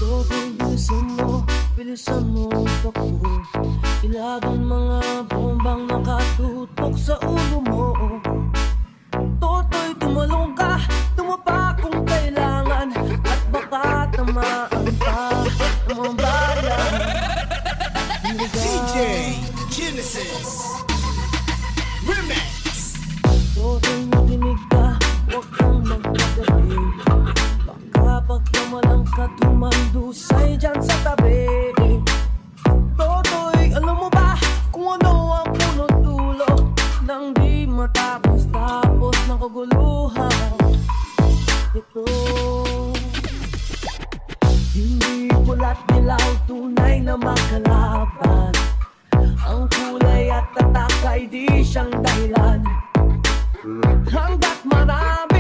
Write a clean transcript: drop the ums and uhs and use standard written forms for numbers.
Toto'y bilisan mo takbo. Ilagan mga bombang nakatutok sa ulo mo. Toto'y tumalong ka, tumapa kung kailangan, at baka tamaan pa ang mga bayan. DJ Genesis Remix. Toto'y makinig ka, huwag kang magpagabi. Baka pagkamalang ka tumandusay dyan sa tabi. Toto'y alam mo ba kung ano ang punot dulo nang di matapos-tapos ng kaguluhan ito? Hindi pula't dilaw, tunay na makalaban. Ang kulay at tatak ay di siyang dahilan. Hanggat marami